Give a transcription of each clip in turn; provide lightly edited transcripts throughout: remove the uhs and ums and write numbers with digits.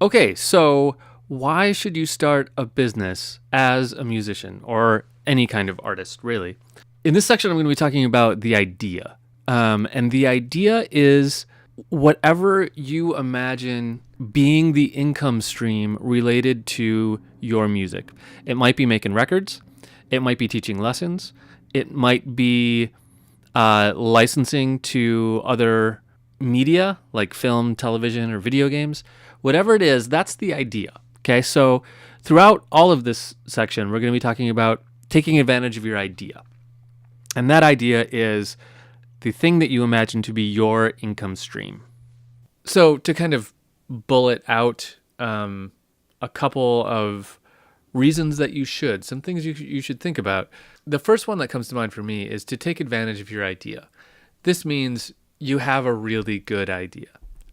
Okay, so why should you start a business as a musician or any kind of artist, really? In this section, I'm going to be talking about the idea. And the idea is whatever you imagine being the income stream related to your music. It might be making records, it might be teaching lessons, it might be licensing to other media like film, television, or video games. Whatever it is, that's the idea. Okay, so throughout all of this section, we're going to be talking about taking advantage of your idea. And that idea is the thing that you imagine to be your income stream. So to kind of bullet out a couple of reasons that you should, some things you should think about. The first one that comes to mind for me is to take advantage of your idea. This means you have a really good idea,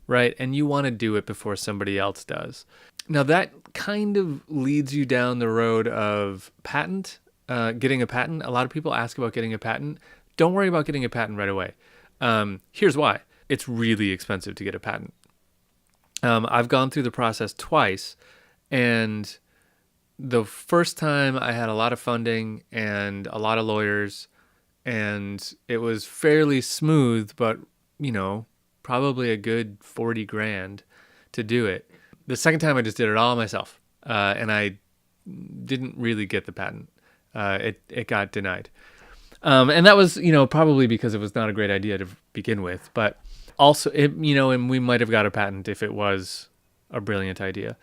right? And you want to do it before somebody else does. Now that kind of leads you down the road of getting a patent. A lot of people ask about getting a patent. Don't worry about getting a patent right away. Here's why. It's really expensive to get a patent. I've gone through the process twice, and the first time I had a lot of funding and a lot of lawyers, and it was fairly smooth, but, probably a good 40 grand to do it. The second time I just did it all myself, and I didn't really get the patent. It got denied. And that was, probably because it was not a great idea to begin with, but also, and we might have got a patent if it was a brilliant idea.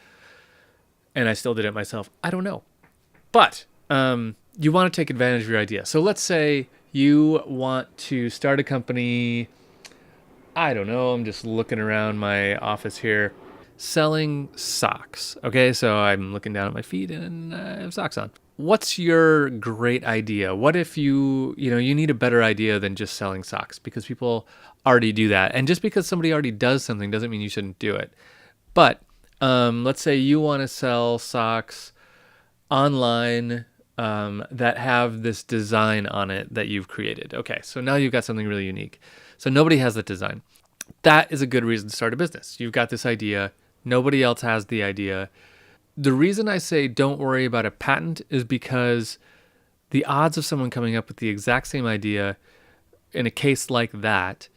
And I still did it myself. I don't know. But you want to take advantage of your idea. So let's say you want to start a company. I don't know. I'm just looking around my office here, selling socks. Okay, so I'm looking down at my feet and I have socks on. What's your great idea? What if you need a better idea than just selling socks? Because people already do that. And just because somebody already does something doesn't mean you shouldn't do it. But let's say you want to sell socks online that have this design on it that you've created. Okay, so now you've got something really unique. So nobody has that design. That is a good reason to start a business. You've got this idea. Nobody else has the idea. The reason I say don't worry about a patent is because the odds of someone coming up with the exact same idea in a case like that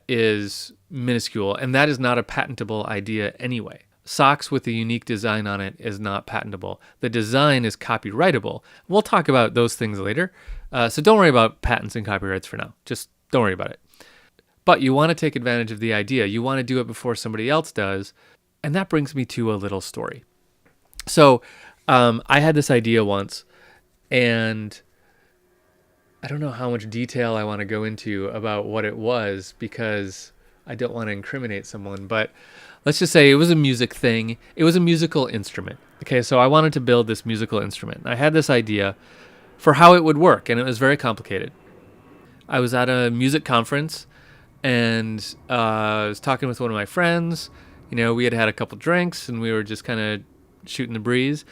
is minuscule, and that is not a patentable idea anyway. Socks with a unique design on it is not patentable. The design is copyrightable. We'll talk about those things later. So don't worry about patents and copyrights for now. Just don't worry about it. But you want to take advantage of the idea. You want to do it before somebody else does. And that brings me to a little story. So I had this idea once, and I don't know how much detail I want to go into about what it was because I don't want to incriminate someone, but let's just say it was a music thing. It was a musical instrument. Okay, so I wanted to build this musical instrument. I had this idea for how it would work, and it was very complicated. I was at a music conference, and I was talking with one of my friends. We had had a couple drinks, and we were just kind of shooting the breeze.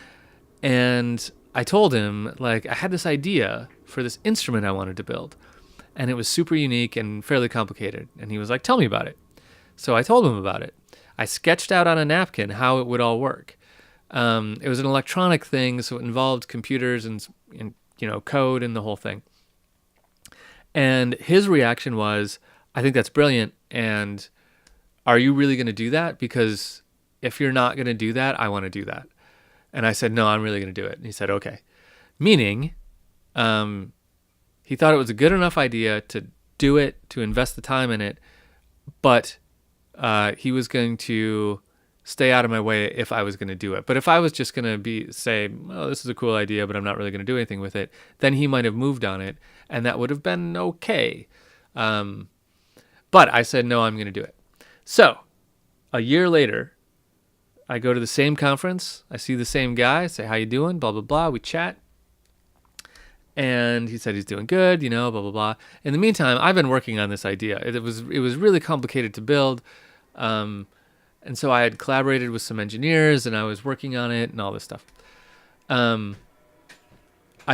And I told him, I had this idea for this instrument I wanted to build. And it was super unique and fairly complicated. And he was like, tell me about it. So I told him about it. I sketched out on a napkin how it would all work. It was an electronic thing, so it involved computers and code and the whole thing. And his reaction was, I think that's brilliant. And are you really going to do that? Because if you're not going to do that, I want to do that. And I said, no, I'm really going to do it. And he said, okay. Meaning, he thought it was a good enough idea to do it, to invest the time in it, but he was going to stay out of my way if I was going to do it. But if I was just going to say, oh, this is a cool idea, but I'm not really going to do anything with it, then he might have moved on it, and that would have been okay. But I said, no, I'm going to do it. So a year later, I go to the same conference. I see the same guy, say, how you doing? Blah, blah, blah. We chat. And he said he's doing good, blah, blah, blah. In the meantime, I've been working on this idea. It was really complicated to build. And so I had collaborated with some engineers, and I was working on it and all this stuff. I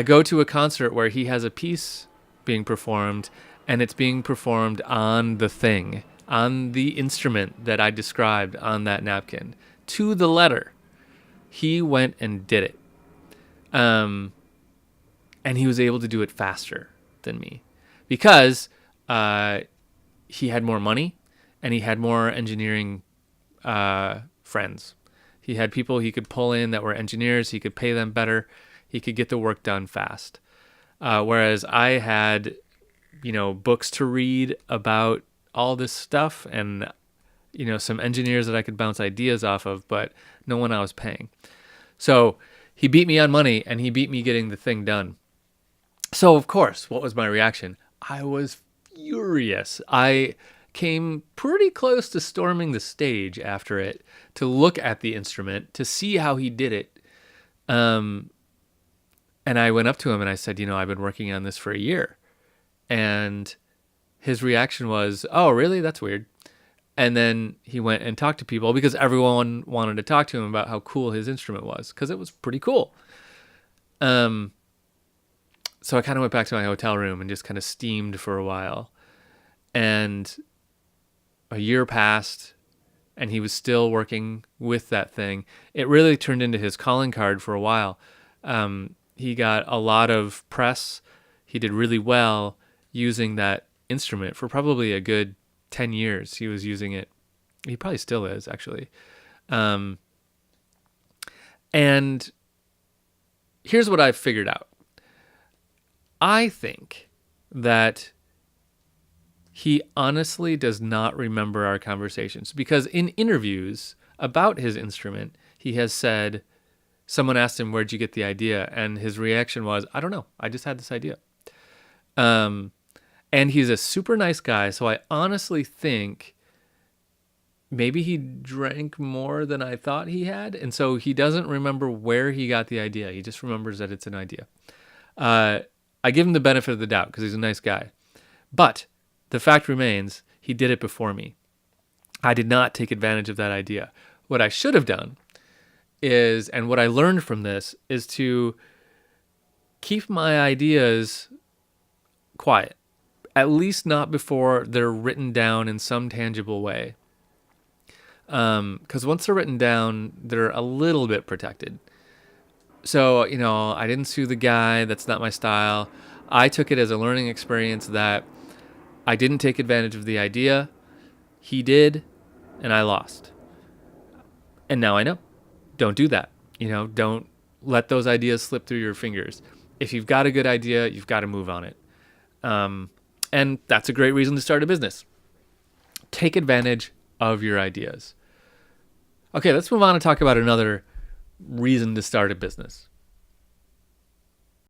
go to a concert where he has a piece being performed, and it's being performed on the thing, on the instrument that I described on that napkin, to the letter. He went and did it. And he was able to do it faster than me because he had more money and he had more engineering friends. He had people he could pull in that were engineers. He could pay them better. He could get the work done fast. Whereas I had, books to read about all this stuff and, some engineers that I could bounce ideas off of, but no one I was paying. So he beat me on money and he beat me getting the thing done. So, of course, what was my reaction? I was furious. I came pretty close to storming the stage after it to look at the instrument, to see how he did it. And I went up to him and I said, I've been working on this for a year. And his reaction was, oh, really? That's weird. And then he went and talked to people because everyone wanted to talk to him about how cool his instrument was because it was pretty cool. So I kind of went back to my hotel room and just kind of steamed for a while. And a year passed and he was still working with that thing. It really turned into his calling card for a while. He got a lot of press. He did really well using that instrument for probably a good 10 years. He was using it. He probably still is, actually. And here's what I've figured out. I think that he honestly does not remember our conversations because in interviews about his instrument, he has said, someone asked him, where'd you get the idea? And his reaction was, I don't know. I just had this idea. And he's a super nice guy. So I honestly think maybe he drank more than I thought he had. And so he doesn't remember where he got the idea. He just remembers that it's an idea. I give him the benefit of the doubt because he's a nice guy. But the fact remains, he did it before me. I did not take advantage of that idea. What I should have done is, and what I learned from this, is to keep my ideas quiet. At least not before they're written down in some tangible way. Because once they're written down, they're a little bit protected. So, I didn't sue the guy. That's not my style. I took it as a learning experience that I didn't take advantage of the idea. He did, and I lost. And now I know. Don't do that. Don't let those ideas slip through your fingers. If you've got a good idea, you've got to move on it. And that's a great reason to start a business. Take advantage of your ideas. Okay, let's move on and talk about another reason to start a business.